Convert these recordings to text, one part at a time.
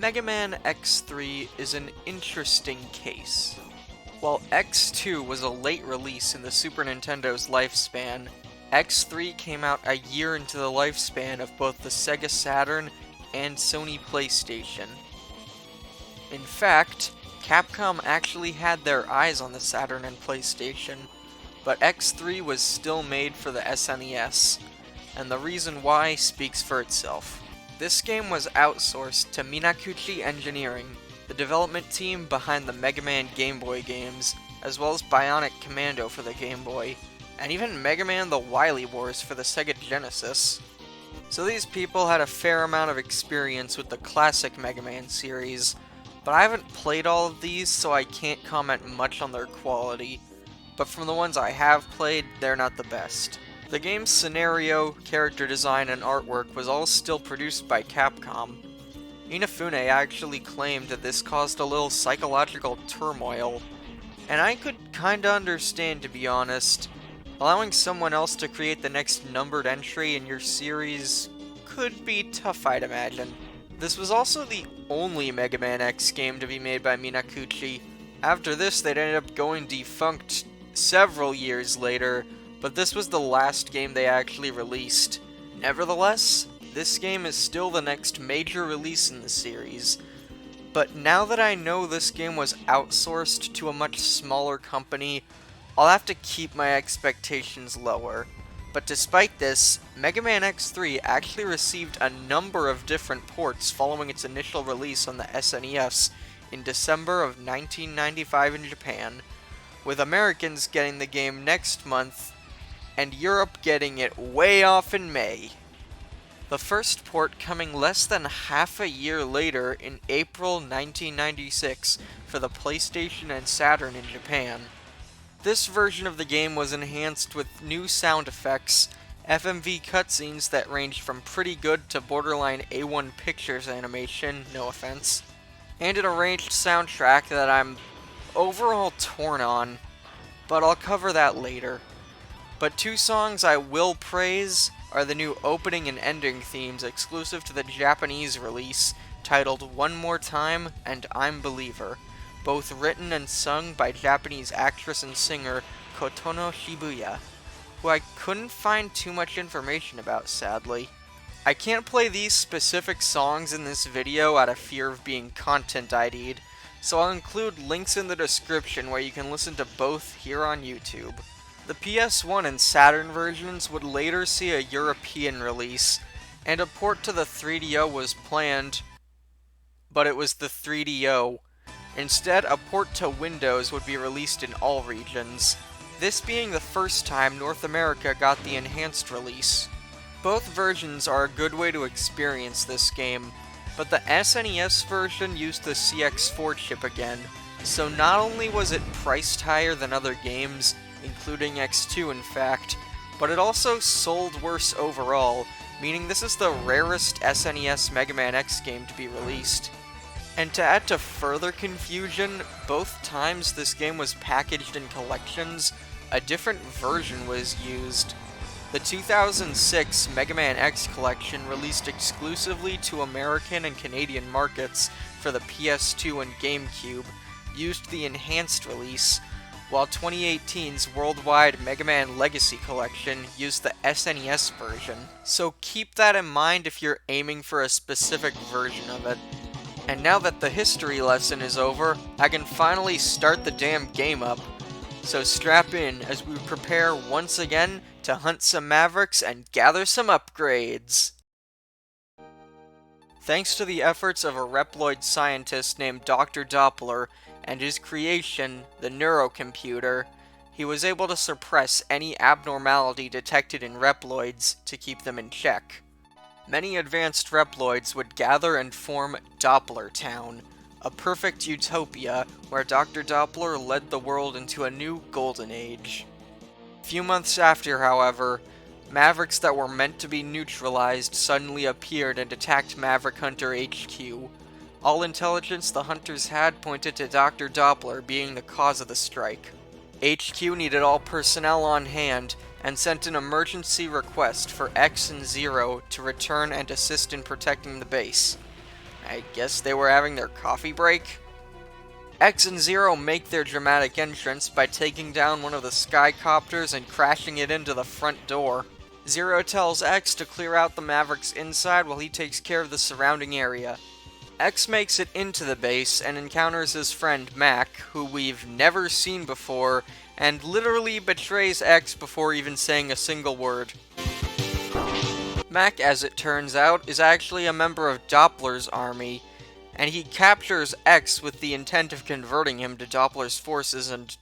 MegaMan X3 is an interesting case. While X2 was a late release in the Super Nintendo's lifespan, X3 came out a year into the lifespan of both the Sega Saturn and Sony PlayStation. In fact, Capcom actually had their eyes on the Saturn and PlayStation, but X3 was still made for the SNES, and the reason why speaks for itself. This game was outsourced to Minakuchi Engineering, the development team behind the Mega Man Game Boy games, as well as Bionic Commando for the Game Boy, and even Mega Man The Wily Wars for the Sega Genesis. So these people had a fair amount of experience with the classic Mega Man series, but I haven't played all of these, so I can't comment much on their quality. But from the ones I have played, they're not the best. The game's scenario, character design, and artwork was all still produced by Capcom. Inafune actually claimed that this caused a little psychological turmoil, and I could kinda understand, to be honest. Allowing someone else to create the next numbered entry in your series could be tough, I'd imagine. This was also the only Mega Man X game to be made by Minakuchi. After this, they'd ended up going defunct several years later, but this was the last game they actually released. Nevertheless, this game is still the next major release in the series. But now that I know this game was outsourced to a much smaller company, I'll have to keep my expectations lower. But despite this, Mega Man X3 actually received a number of different ports following its initial release on the SNES in December of 1995 in Japan, with Americans getting the game next month, and Europe getting it way off in May. The first port coming less than half a year later in April 1996 for the PlayStation and Saturn in Japan. This version of the game was enhanced with new sound effects, FMV cutscenes that ranged from pretty good to borderline A1 Pictures animation, no offense, and an arranged soundtrack that I'm overall torn on, but I'll cover that later. But two songs I will praise are the new opening and ending themes exclusive to the Japanese release, titled One More Time and I'm Believer, both written and sung by Japanese actress and singer Kotono Shibuya, who I couldn't find too much information about, sadly. I can't play these specific songs in this video out of fear of being content ID'd, so I'll include links in the description where you can listen to both here on YouTube. The PS1 and Saturn versions would later see a European release, and a port to the 3DO was planned, but it was the 3DO. Instead, a port to Windows would be released in all regions, this being the first time North America got the enhanced release. Both versions are a good way to experience this game, but the SNES version used the CX4 chip again, so not only was it priced higher than other games, including X2 in fact, but it also sold worse overall, meaning this is the rarest SNES Mega Man X game to be released. And to add to further confusion, both times this game was packaged in collections, a different version was used. The 2006 Mega Man X collection, released exclusively to American and Canadian markets for the PS2 and GameCube, used the enhanced release, while 2018's worldwide Mega Man Legacy Collection used the SNES version. So keep that in mind if you're aiming for a specific version of it. And now that the history lesson is over, I can finally start the damn game up. So strap in as we prepare once again to hunt some Mavericks and gather some upgrades. Thanks to the efforts of a Reploid scientist named Dr. Doppler and his creation, the neurocomputer, he was able to suppress any abnormality detected in Reploids to keep them in check. Many advanced Reploids would gather and form Doppler Town, a perfect utopia where Dr. Doppler led the world into a new golden age. A few months after, however, Mavericks that were meant to be neutralized suddenly appeared and attacked Maverick Hunter HQ. All intelligence the hunters had pointed to Dr. Doppler being the cause of the strike. HQ needed all personnel on hand, and sent an emergency request for X and Zero to return and assist in protecting the base. I guess they were having their coffee break? X and Zero make their dramatic entrance by taking down one of the skycopters and crashing it into the front door. Zero tells X to clear out the Mavericks inside while he takes care of the surrounding area. X makes it into the base and encounters his friend Mac, who we've never seen before, and literally betrays X before even saying a single word. Mac, as it turns out, is actually a member of Doppler's army, and he captures X with the intent of converting him to Doppler's forces and...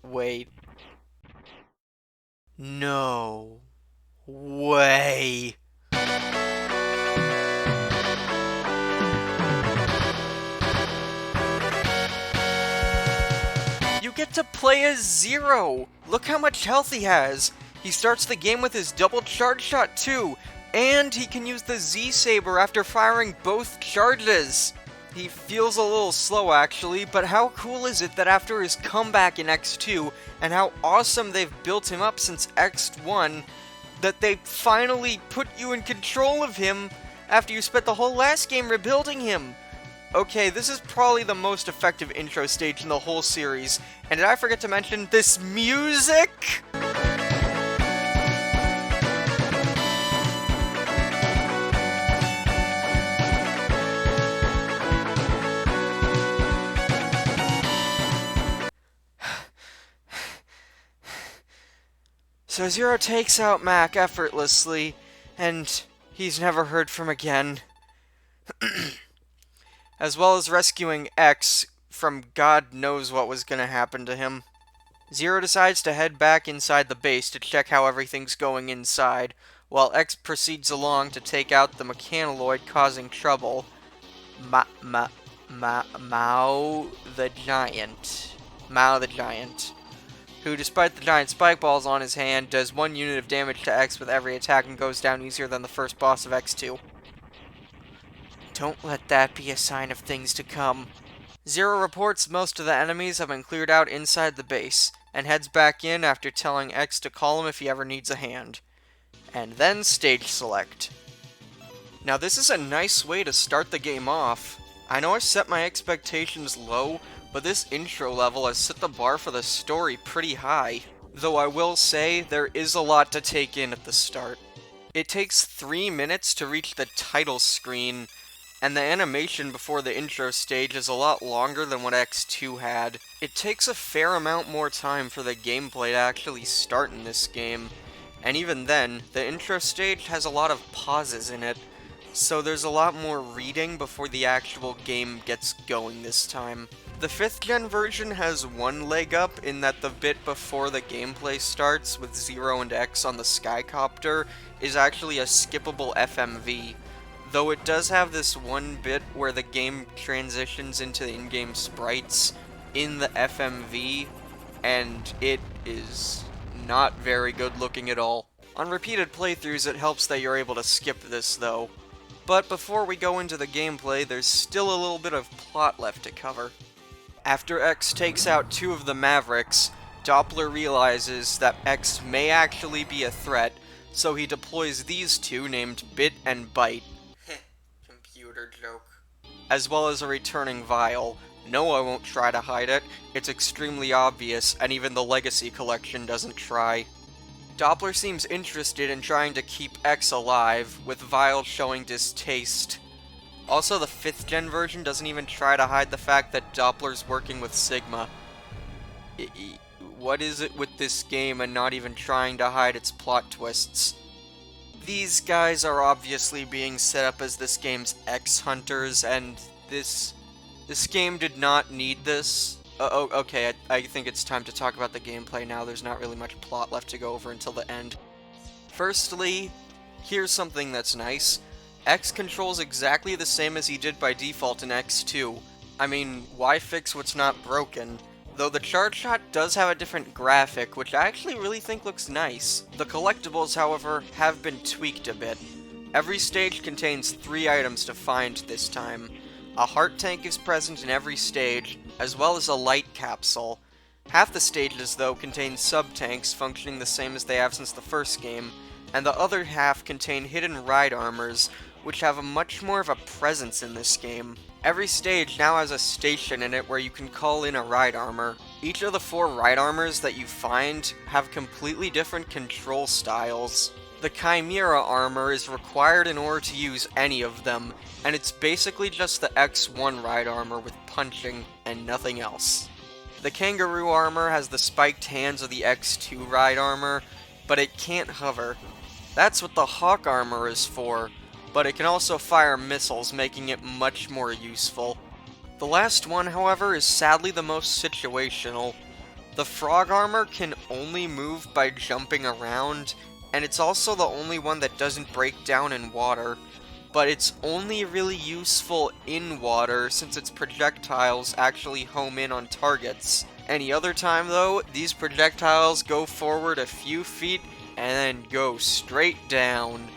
Wait. No way. You get to play as Zero! Look how much health he has! He starts the game with his double charge shot too, and he can use the Z-Saber after firing both charges! He feels a little slow actually, but how cool is it that after his comeback in X2, and how awesome they've built him up since X1, that they finally put you in control of him after you spent the whole last game rebuilding him! Okay, this is probably the most effective intro stage in the whole series, and did I forget to mention this music? So Zero takes out Mac effortlessly, and he's never heard from again. As well as rescuing X from God knows what was gonna happen to him. Zero decides to head back inside the base to check how everything's going inside, while X proceeds along to take out the mechanoloid causing trouble. Mao the Giant. Mao the Giant. Who, despite the giant spike balls on his hand, does 1 unit of damage to X with every attack and goes down easier than the first boss of X2. Don't let that be a sign of things to come. Zero reports most of the enemies have been cleared out inside the base, and heads back in after telling X to call him if he ever needs a hand. And then stage select. Now this is a nice way to start the game off. I know I set my expectations low, but this intro level has set the bar for the story pretty high. Though I will say, there is a lot to take in at the start. It takes 3 minutes to reach the title screen, and the animation before the intro stage is a lot longer than what X2 had. It takes a fair amount more time for the gameplay to actually start in this game, and even then, the intro stage has a lot of pauses in it, so there's a lot more reading before the actual game gets going this time. The 5th gen version has one leg up in that the bit before the gameplay starts with Zero and X on the skycopter is actually a skippable FMV, though it does have this one bit where the game transitions into the in-game sprites in the FMV, and it is not very good looking at all. On repeated playthroughs it helps that you're able to skip this though. But before we go into the gameplay, there's still a little bit of plot left to cover. After X takes out 2 of the Mavericks, Doppler realizes that X may actually be a threat, so he deploys these 2 named Bit and Byte. Computer joke. As well as a returning vial. No, I won't try to hide it. It's extremely obvious, and even the Legacy Collection doesn't try. Doppler seems interested in trying to keep X alive, with Vial showing distaste. Also, the 5th gen version doesn't even try to hide the fact that Doppler's working with Sigma. What is it with this game and not even trying to hide its plot twists? These guys are obviously being set up as this game's X-Hunters, and this game did not need this. Okay, I think it's time to talk about the gameplay now. There's not really much plot left to go over until the end. Firstly, here's something that's nice. X controls exactly the same as he did by default in X2. I mean, why fix what's not broken? Though the charge shot does have a different graphic, which I actually really think looks nice. The collectibles, however, have been tweaked a bit. Every stage contains 3 items to find this time. A heart tank is present in every stage, as well as a light capsule. Half the stages, though, contain sub-tanks functioning the same as they have since the first game, and the other half contain hidden ride armors, which have a much more of a presence in this game. Every stage now has a station in it where you can call in a ride armor. Each of the 4 ride armors that you find have completely different control styles. The Chimera armor is required in order to use any of them, and it's basically just the X1 ride armor with punching and nothing else. The Kangaroo armor has the spiked hands of the X2 ride armor, but it can't hover. That's what the Hawk armor is for, but it can also fire missiles, making it much more useful. The last one, however, is sadly the most situational. The Frog armor can only move by jumping around, and it's also the only one that doesn't break down in water, but it's only really useful in water since its projectiles actually home in on targets. Any other time though, these projectiles go forward a few feet and then go straight down.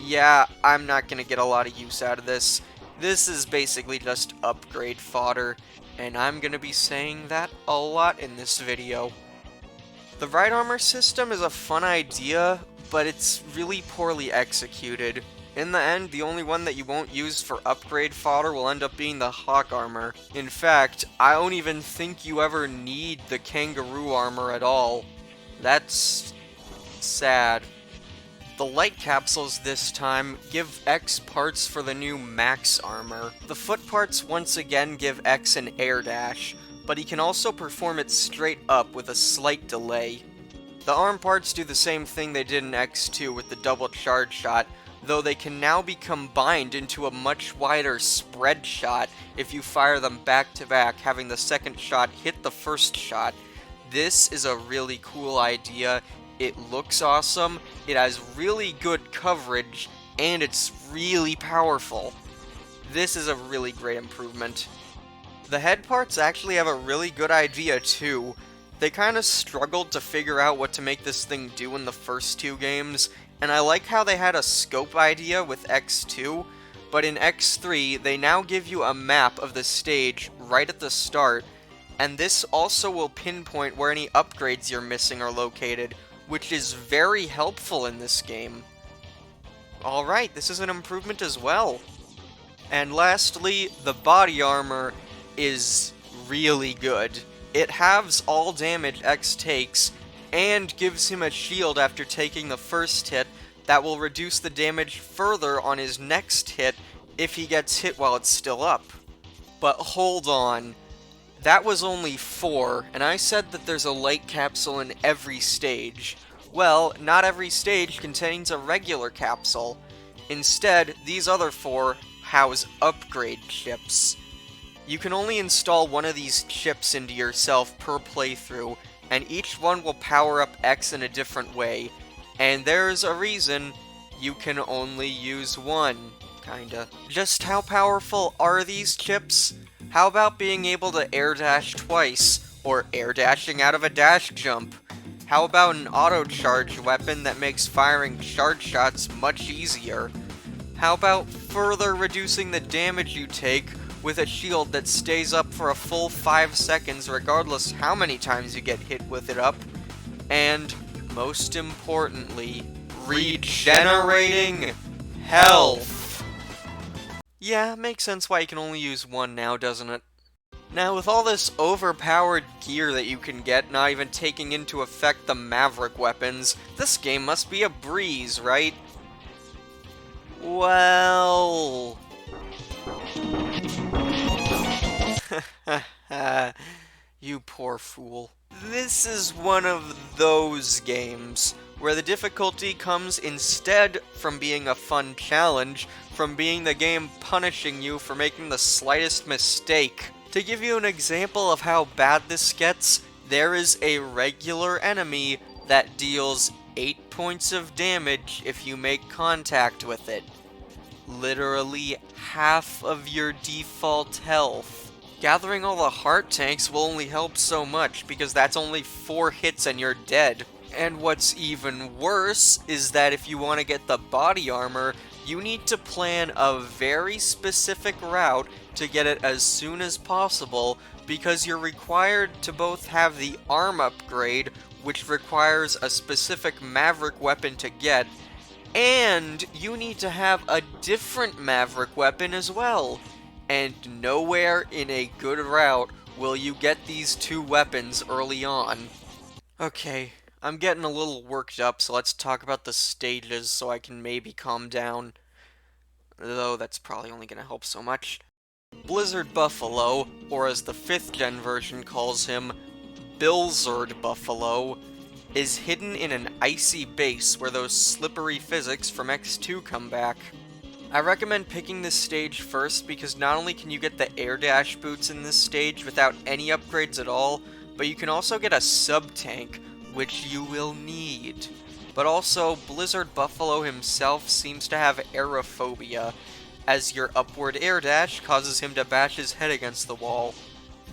Yeah, I'm not gonna get a lot of use out of this. This is basically just upgrade fodder, and I'm gonna be saying that a lot in this video. The ride armor system is a fun idea, but it's really poorly executed. In the end, the only one that you won't use for upgrade fodder will end up being the Hawk armor. In fact, I don't even think you ever need the Kangaroo armor at all. That's sad. The light capsules this time give X parts for the new Max armor. The foot parts once again give X an air dash, but he can also perform it straight up with a slight delay. The arm parts do the same thing they did in X2 with the double charge shot, though they can now be combined into a much wider spread shot if you fire them back to back, having the second shot hit the first shot. This is a really cool idea. It looks awesome, it has really good coverage, and it's really powerful. This is a really great improvement. The head parts actually have a really good idea too. They kind of struggled to figure out what to make this thing do in the first 2 games, and I like how they had a scope idea with X2, but in X3 they now give you a map of the stage right at the start, and this also will pinpoint where any upgrades you're missing are located, which is very helpful in this game. Alright, this is an improvement as well. And lastly, the body armor is really good. It halves all damage X takes, and gives him a shield after taking the first hit that will reduce the damage further on his next hit if he gets hit while it's still up. But hold on, that was only 4, and I said that there's a light capsule in every stage. Well, not every stage contains a regular capsule. Instead, these other 4 house upgrade chips. You can only install one of these chips into yourself per playthrough, and each one will power up X in a different way. And there's a reason you can only use one, kinda. Just how powerful are these chips? How about being able to air dash twice, or air dashing out of a dash jump? How about an auto charge weapon that makes firing charge shots much easier? How about further reducing the damage you take with a shield that stays up for a full 5 seconds regardless how many times you get hit with it up? And, most importantly, regenerating health! Yeah, makes sense why you can only use one now, doesn't it? Now, with all this overpowered gear that you can get, not even taking into effect the Maverick weapons, this game must be a breeze, right? Well... you poor fool. This is one of those games where the difficulty comes instead from being a fun challenge, from being the game punishing you for making the slightest mistake. To give you an example of how bad this gets, there is a regular enemy that deals 8 points of damage if you make contact with it. Literally half of your default health. Gathering all the heart tanks will only help so much because that's only 4 hits and you're dead. And what's even worse is that if you want to get the body armor, you need to plan a very specific route to get it as soon as possible because you're required to both have the arm upgrade, which requires a specific Maverick weapon to get, And you need to have a different Maverick weapon as well. And nowhere in a good route will you get these two weapons early on. Okay, I'm getting a little worked up, so let's talk about the stages so I can maybe calm down. Though that's probably only going to help so much. Blizzard Buffalo, or as the 5th gen version calls him, Bilzard Buffalo, is hidden in an icy base where those slippery physics from X2 come back. I recommend picking this stage first because not only can you get the air dash boots in this stage without any upgrades at all, but you can also get a sub-tank, which you will need. But also, Blizzard Buffalo himself seems to have aerophobia, as your upward air dash causes him to bash his head against the wall.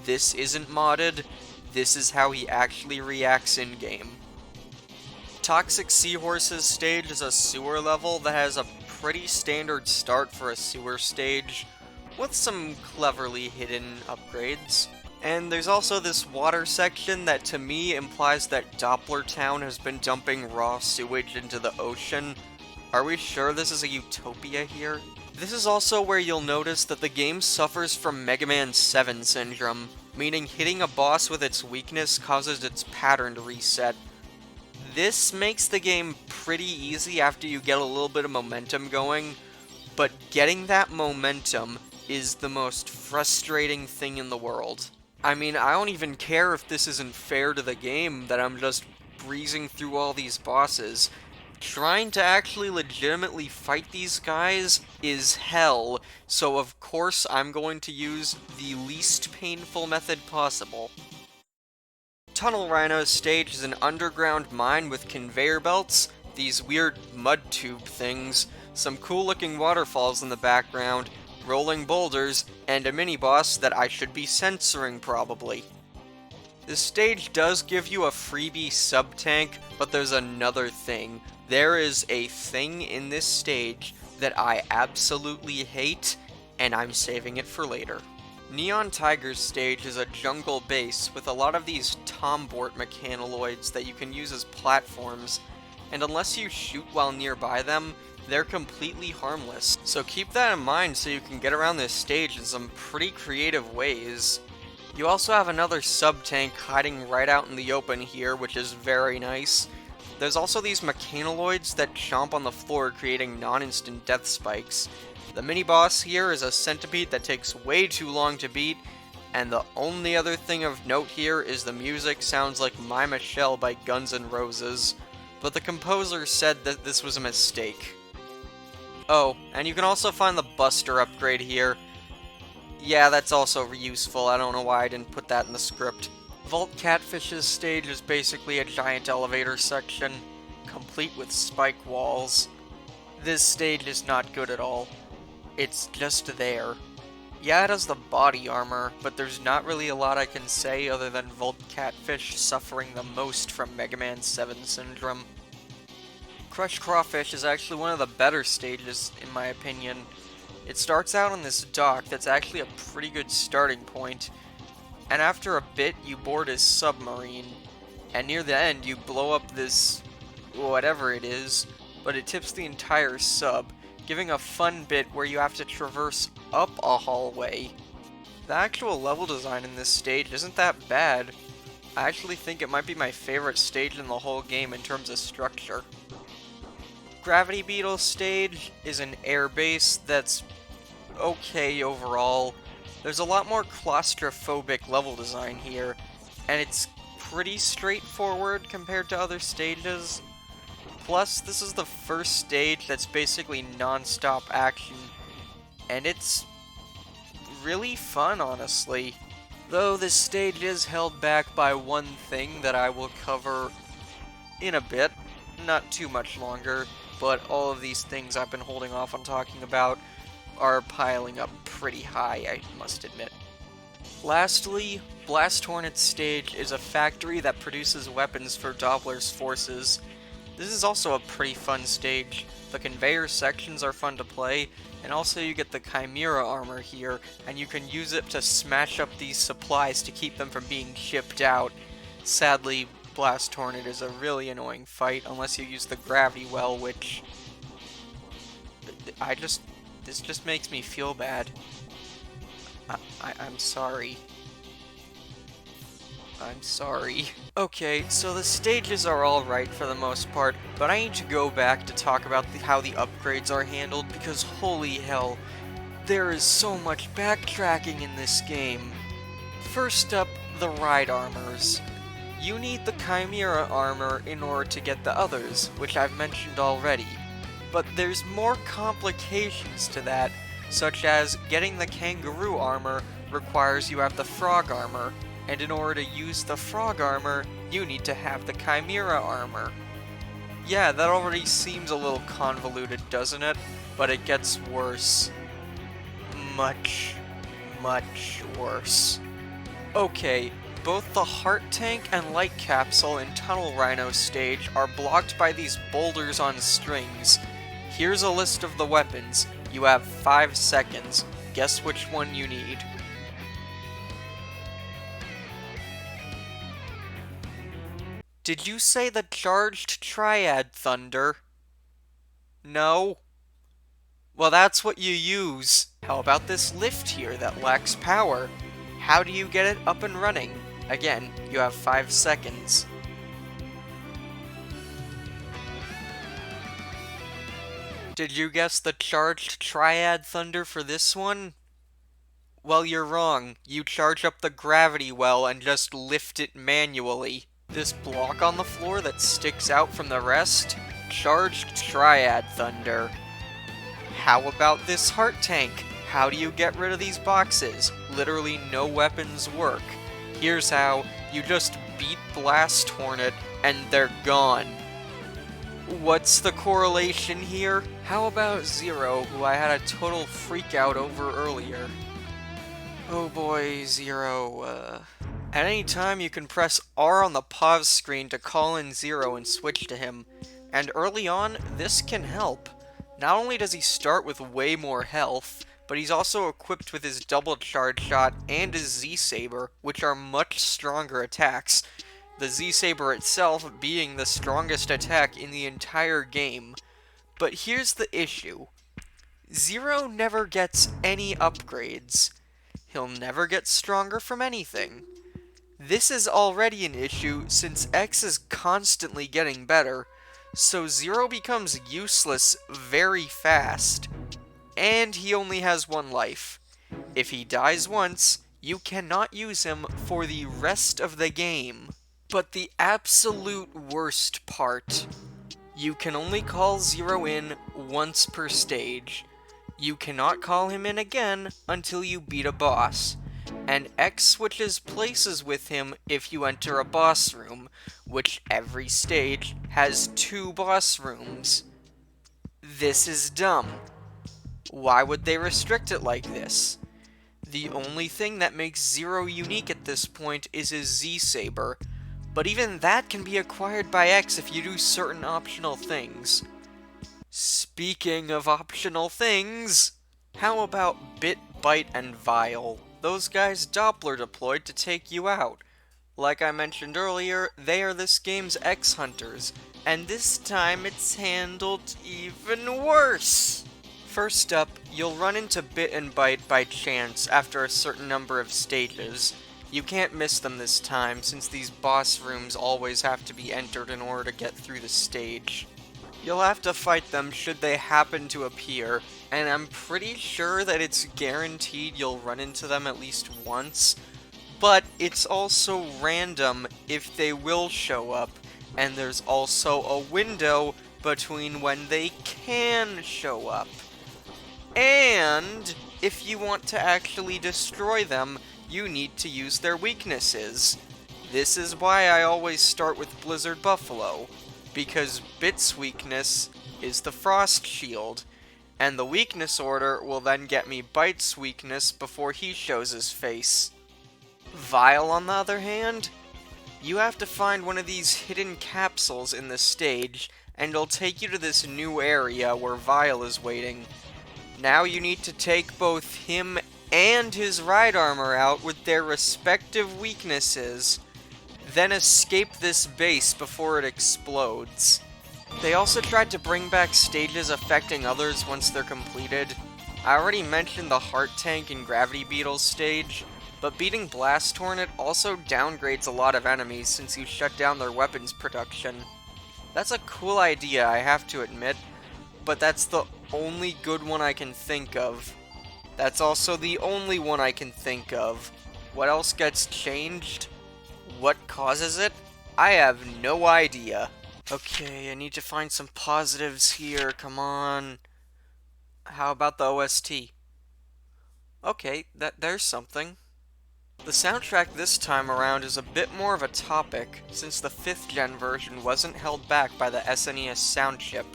This isn't modded, this is how he actually reacts in-game. Toxic Seahorse's stage is a sewer level that has a pretty standard start for a sewer stage, with some cleverly hidden upgrades. And there's also this water section that to me implies that Doppler Town has been dumping raw sewage into the ocean. Are we sure this is a utopia here? This is also where you'll notice that the game suffers from MegaMan 7 syndrome, meaning hitting a boss with its weakness causes its pattern to reset. This makes the game pretty easy after you get a little bit of momentum going, but getting that momentum is the most frustrating thing in the world. I mean, I don't even care if this isn't fair to the game that I'm just breezing through all these bosses. Trying to actually legitimately fight these guys is hell, so of course I'm going to use the least painful method possible. Tunnel Rhino's stage is an underground mine with conveyor belts, these weird mud tube things, some cool looking waterfalls in the background, rolling boulders, and a mini-boss that I should be censoring probably. This stage does give you a freebie sub-tank, but there's another thing. There is a thing in this stage that I absolutely hate, and I'm saving it for later. Neon Tiger's stage is a jungle base with a lot of these Tombort mechanoloids that you can use as platforms, and unless you shoot while nearby them, they're completely harmless. So keep that in mind so you can get around this stage in some pretty creative ways. You also have another sub-tank hiding right out in the open here, which is very nice. There's also these mechanoloids that chomp on the floor, creating non-instant death spikes. The mini-boss here is a centipede that takes way too long to beat, and the only other thing of note here is the music sounds like My Michelle by Guns N' Roses, but the composer said that this was a mistake. Oh, and you can also find the Buster upgrade here. Yeah, that's also useful, I don't know why I didn't put that in the script. Vault Catfish's stage is basically a giant elevator section, complete with spike walls. This stage is not good at all. It's just there. Yeah, it has the body armor, but there's not really a lot I can say other than Vault Catfish suffering the most from MegaMan 7 syndrome. Crushed Crawfish is actually one of the better stages, in my opinion. It starts out on this dock that's actually a pretty good starting point, and after a bit you board his submarine, and near the end you blow up this whatever it is, but it tips the entire sub, giving a fun bit where you have to traverse up a hallway. The actual level design in this stage isn't that bad. I actually think it might be my favorite stage in the whole game in terms of structure. Gravity Beetle's stage is an air base that's okay overall. There's a lot more claustrophobic level design here, and it's pretty straightforward compared to other stages. Plus, this is the first stage that's basically non-stop action, and it's really fun, honestly. Though this stage is held back by one thing that I will cover in a bit, not too much longer, but all of these things I've been holding off on talking about are piling up pretty high, I must admit. Lastly, Blast Hornet's stage is a factory that produces weapons for Doppler's forces. This is also a pretty fun stage. The conveyor sections are fun to play, and also you get the Chimera armor here, and you can use it to smash up these supplies to keep them from being shipped out. Sadly, Blast Hornet is a really annoying fight unless you use the gravity well, which This just makes me feel bad. I'm sorry. I'm sorry. Okay, so the stages are alright for the most part, but I need to go back to talk about how the upgrades are handled, because holy hell, there is so much backtracking in this game. First up, the ride armors. You need the Chimera armor in order to get the others, which I've mentioned already. But there's more complications to that, such as getting the Kangaroo armor requires you have the Frog armor, and in order to use the Frog armor, you need to have the Chimera armor. Yeah, that already seems a little convoluted, doesn't it? But it gets worse. Much, much worse. Okay, both the Heart Tank and Light Capsule in Tunnel Rhino stage are blocked by these boulders on strings. Here's a list of the weapons. You have 5 seconds. Guess which one you need. Did you say the Charged Triad Thunder? No? Well, that's what you use. How about this lift here that lacks power? How do you get it up and running? Again, you have 5 seconds. Did you guess the Charged Triad Thunder for this one? Well, you're wrong. You charge up the gravity well and just lift it manually. This block on the floor that sticks out from the rest? Charged Triad Thunder. How about this Heart Tank? How do you get rid of these boxes? Literally no weapons work. Here's how. You just beat Blast Hornet and they're gone. What's the correlation here? How about Zero, who I had a total freak out over earlier? Oh boy, Zero, At any time you can press R on the pause screen to call in Zero and switch to him. And early on, this can help. Not only does he start with way more health, but he's also equipped with his double charge shot and his Z-Saber, which are much stronger attacks. The Z-Saber itself being the strongest attack in the entire game. But here's the issue. Zero never gets any upgrades. He'll never get stronger from anything. This is already an issue since X is constantly getting better, so Zero becomes useless very fast. And he only has 1 life. If he dies once, you cannot use him for the rest of the game. But the absolute worst part, you can only call Zero in once per stage. You cannot call him in again until you beat a boss, and X switches places with him if you enter a boss room, which every stage has 2 boss rooms. This is dumb. Why would they restrict it like this? The only thing that makes Zero unique at this point is his Z-Saber, but even that can be acquired by X if you do certain optional things. Speaking of optional things, how about Bit, Bite, and Vile? Those guys Doppler deployed to take you out. Like I mentioned earlier, they are this game's X-Hunters, and this time it's handled even worse! First up, you'll run into Bit and Bite by chance after a certain number of stages. You can't miss them this time, since these boss rooms always have to be entered in order to get through the stage. You'll have to fight them should they happen to appear, and I'm pretty sure that it's guaranteed you'll run into them at least once, but it's also random if they will show up, and there's also a window between when they can show up. And if you want to actually destroy them, you need to use their weaknesses. This is why I always start with Blizzard Buffalo, because Bit's weakness is the Frost Shield, and the weakness order will then get me Bite's weakness before he shows his face. Vile, on the other hand, you have to find one of these hidden capsules in the stage, and it'll take you to this new area where Vile is waiting. Now you need to take both him and his ride armor out with their respective weaknesses, then escape this base before it explodes. They also tried to bring back stages affecting others once they're completed. I already mentioned the Heart Tank and Gravity Beetles stage, but beating Blast Hornet also downgrades a lot of enemies since you shut down their weapons production. That's a cool idea, I have to admit, but that's the only good one I can think of. That's also the only one I can think of. What else gets changed? What causes it? I have no idea. Okay, I need to find some positives here, come on. How about the OST? Okay, there's something. The soundtrack this time around is a bit more of a topic, since the 5th gen version wasn't held back by the SNES sound chip.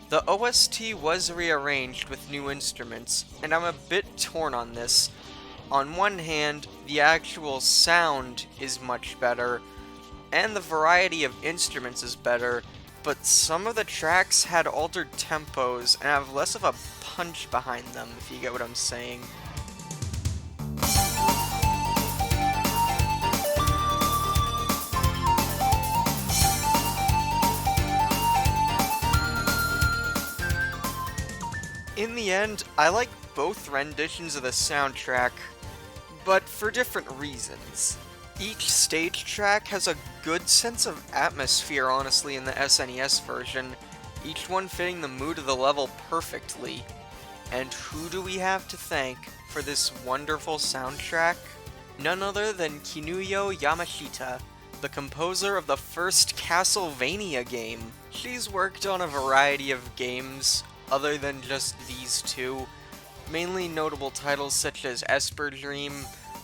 The OST was rearranged with new instruments, and I'm a bit torn on this. On one hand, the actual sound is much better, and the variety of instruments is better, but some of the tracks had altered tempos and have less of a punch behind them, if you get what I'm saying. In the end, I like both renditions of the soundtrack, but for different reasons. Each stage track has a good sense of atmosphere, honestly, in the SNES version, each one fitting the mood of the level perfectly. And who do we have to thank for this wonderful soundtrack? None other than Kinuyo Yamashita, the composer of the first Castlevania game. She's worked on a variety of games, other than just these two, mainly notable titles such as Esper Dream,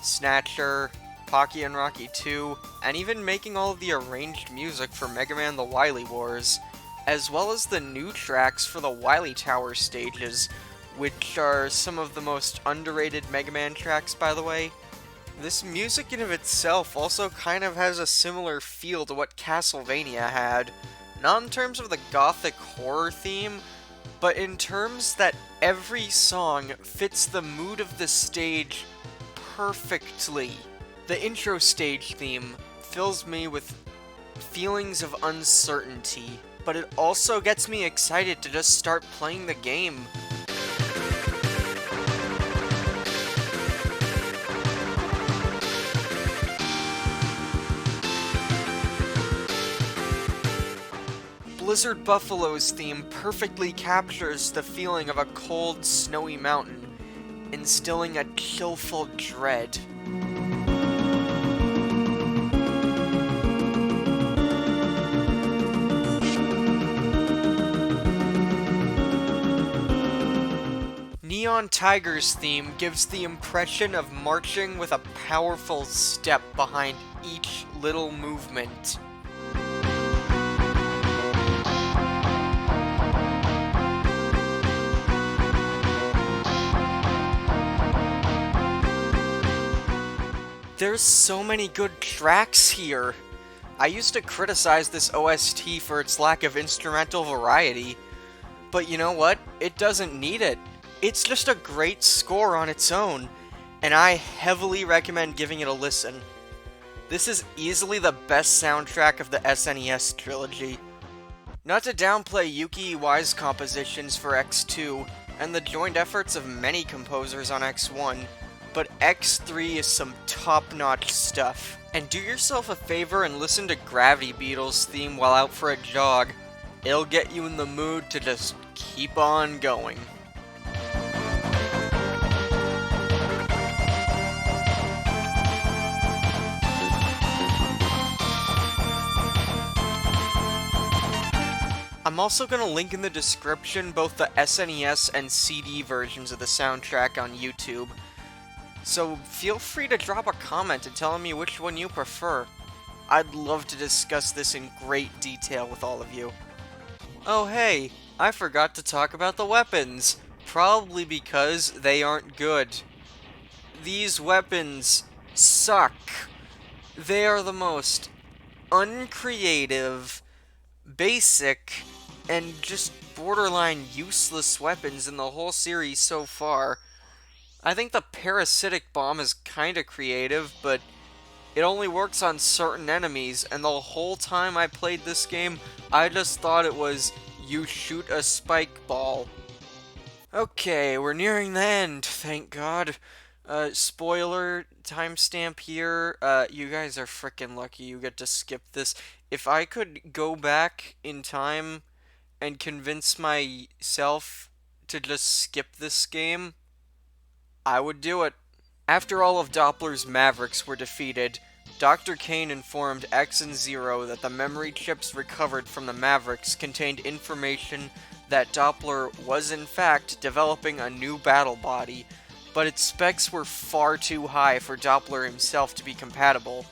Snatcher, Pocky and Rocky 2, and even making all of the arranged music for Mega Man The Wily Wars, as well as the new tracks for the Wily Tower stages, which are some of the most underrated Mega Man tracks, by the way. This music in of itself also kind of has a similar feel to what Castlevania had, not in terms of the gothic horror theme, but in terms that every song fits the mood of the stage perfectly. The intro stage theme fills me with feelings of uncertainty, but it also gets me excited to just start playing the game. Blizzard Buffalo's theme perfectly captures the feeling of a cold, snowy mountain, instilling a chillful dread. Neon Tiger's theme gives the impression of marching with a powerful step behind each little movement. There's so many good tracks here. I used to criticize this OST for its lack of instrumental variety, but you know what? It doesn't need it. It's just a great score on its own, and I heavily recommend giving it a listen. This is easily the best soundtrack of the SNES trilogy. Not to downplay Yuki Iwai's compositions for X2, and the joint efforts of many composers on X1, but X3 is some top-notch stuff. And do yourself a favor and listen to Gravity Beetle's theme while out for a jog. It'll get you in the mood to just keep on going. I'm also going to link in the description both the SNES and CD versions of the soundtrack on YouTube. So feel free to drop a comment and tell me which one you prefer. I'd love to discuss this in great detail with all of you. Oh hey, I forgot to talk about the weapons. Probably because they aren't good. These weapons suck. They are the most uncreative, basic, and just borderline useless weapons in the whole series so far. I think the parasitic bomb is kinda creative, but It only works on certain enemies, and the whole time I played this game, I just thought it was you shoot a spike ball. Okay, we're nearing the end, thank God. Spoiler timestamp here. You guys are freaking lucky you get to skip this. If I could go back in time and convince myself to just skip this game, I would do it. After all of Doppler's Mavericks were defeated, Dr. Kane informed X and Zero that the memory chips recovered from the Mavericks contained information that Doppler was in fact developing a new battle body, but its specs were far too high for Doppler himself to be compatible.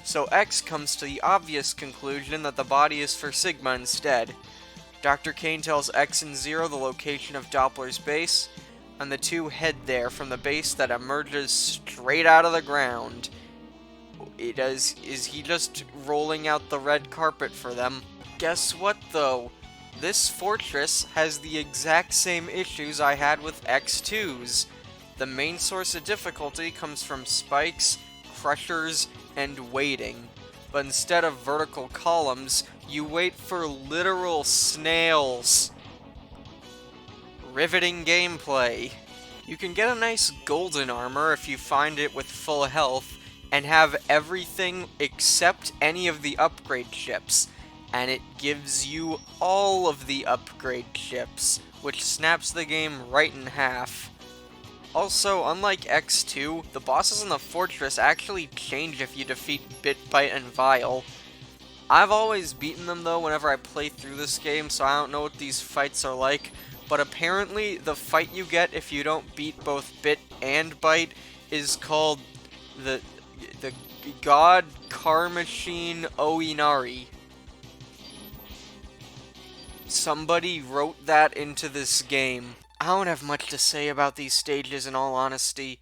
So X comes to the obvious conclusion that the body is for Sigma instead. Dr. Kane tells X and Zero the location of Doppler's base, and the two head there from the base that emerges straight out of the ground. Is he just rolling out the red carpet for them? Guess what, though? This fortress has the exact same issues I had with X2's. The main source of difficulty comes from spikes, crushers, and waiting. But instead of vertical columns, you wait for literal snails. Riveting gameplay. You can get a nice golden armor if you find it with full health, and have everything except any of the upgrade ships, and it gives you all of the upgrade ships, which snaps the game right in half. Also, unlike X2, the bosses in the fortress actually change if you defeat Bit, Bite, and Vile. I've always beaten them though whenever I play through this game, so I don't know what these fights are like, but apparently the fight you get if you don't beat both Bit and Bite is called the God Car Machine Oinari. Somebody wrote that into this game. I don't have much to say about these stages in all honesty.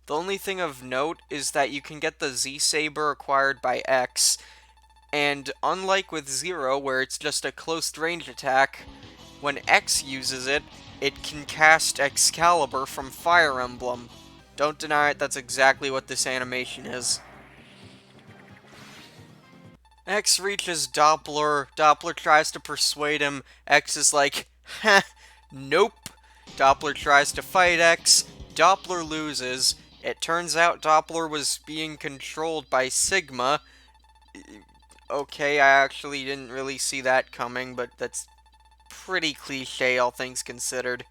The only thing of note is that you can get the Z-Saber acquired by X, and unlike with Zero, where it's just a close range attack, when X uses it, it can cast Excalibur from Fire Emblem. Don't deny it, that's exactly what this animation is. X reaches Doppler. Doppler tries to persuade him. X is like, heh, nope. Doppler tries to fight X. Doppler loses. It turns out Doppler was being controlled by Sigma. Okay, I actually didn't really see that coming, but that's pretty cliche, all things considered.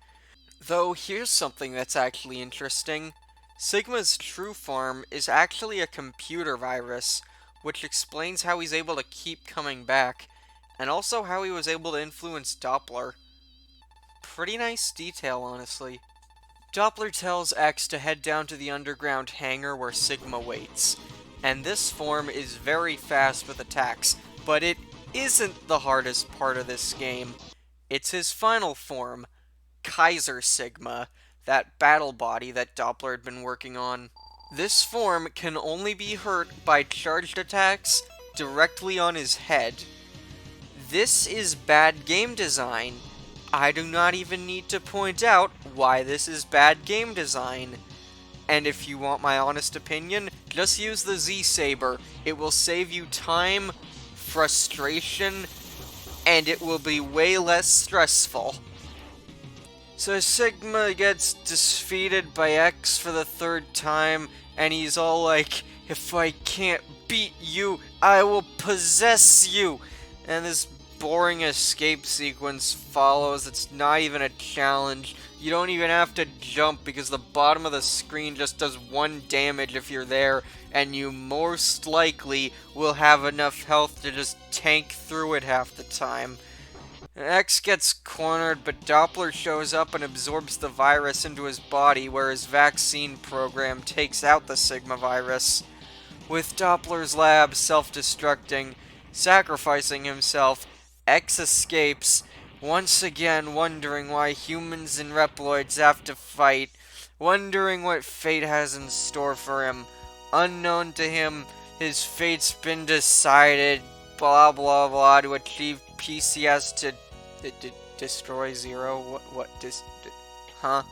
Though, here's something that's actually interesting. Sigma's true form is actually a computer virus, which explains how he's able to keep coming back, and also how he was able to influence Doppler. Pretty nice detail, honestly. Doppler tells X to head down to the underground hangar where Sigma waits, and this form is very fast with attacks, but it isn't the hardest part of this game. It's his final form, Kaiser Sigma, that battle body that Doppler had been working on. This form can only be hurt by charged attacks directly on his head. This is bad game design. I do not even need to point out why this is bad game design. And if you want my honest opinion, just use the Z-Saber. It will save you time, frustration, and it will be way less stressful. So Sigma gets defeated by X for the third time, and he's all like, if I can't beat you, I will possess you! And this boring escape sequence follows. It's not even a challenge. You don't even have to jump because the bottom of the screen just does 1 damage if you're there, and you most likely will have enough health to just tank through it half the time. X gets cornered, but Doppler shows up and absorbs the virus into his body, where his vaccine program takes out the Sigma virus. With Doppler's lab self-destructing, sacrificing himself, X escapes, once again wondering why humans and Reploids have to fight, wondering what fate has in store for him. Unknown to him, his fate's been decided, blah blah blah, to achieve PCS to destroy Zero? Huh?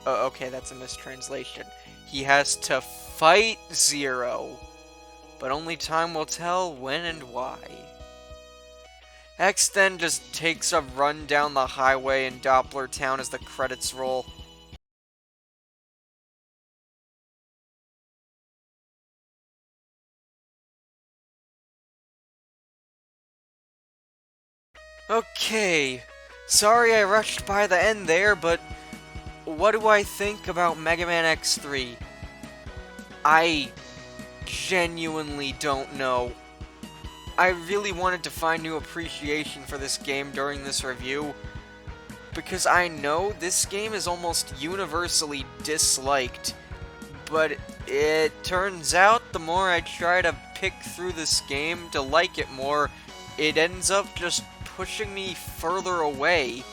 Oh, okay, that's a mistranslation. He has to fight Zero. but only time will tell when and why. X then just takes a run down the highway in Doppler Town as the credits roll. Okay, sorry I rushed by the end there, but what do I think about MegaMan X3? I genuinely don't know. I really wanted to find new appreciation for this game during this review, because I know this game is almost universally disliked, but it turns out the more I try to pick through this game to like it more, it ends up just pushing me further away.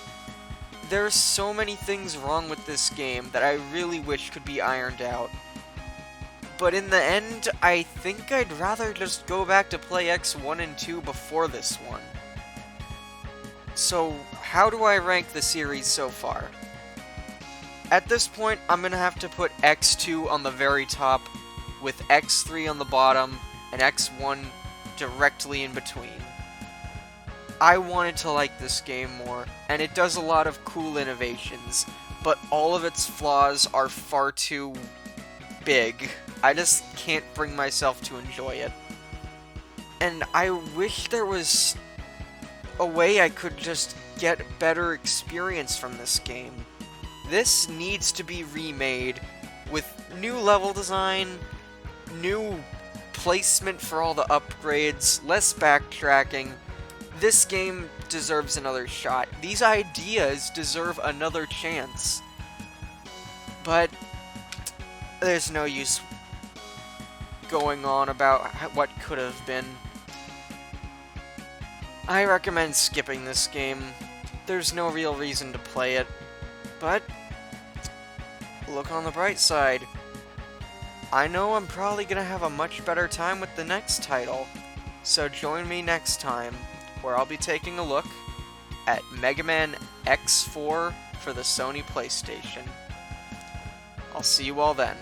There's so many things wrong with this game that I really wish could be ironed out. But in the end, I think I'd rather just go back to play X1 and 2 before this one. So, how do I rank the series so far? At this point, I'm gonna have to put X2 on the very top, with X3 on the bottom, and X1 directly in between. I wanted to like this game more, and it does a lot of cool innovations, but all of its flaws are far too big. I just can't bring myself to enjoy it. And I wish there was a way I could just get better experience from this game. This needs to be remade with new level design, new placement for all the upgrades, less backtracking. This game deserves another shot. These ideas deserve another chance. But there's no use going on about what could have been. I recommend skipping this game. There's no real reason to play it. But look on the bright side. I know I'm probably gonna have a much better time with the next title. So join me next time, where I'll be taking a look at MegaMan X4 for the Sony PlayStation. I'll see you all then.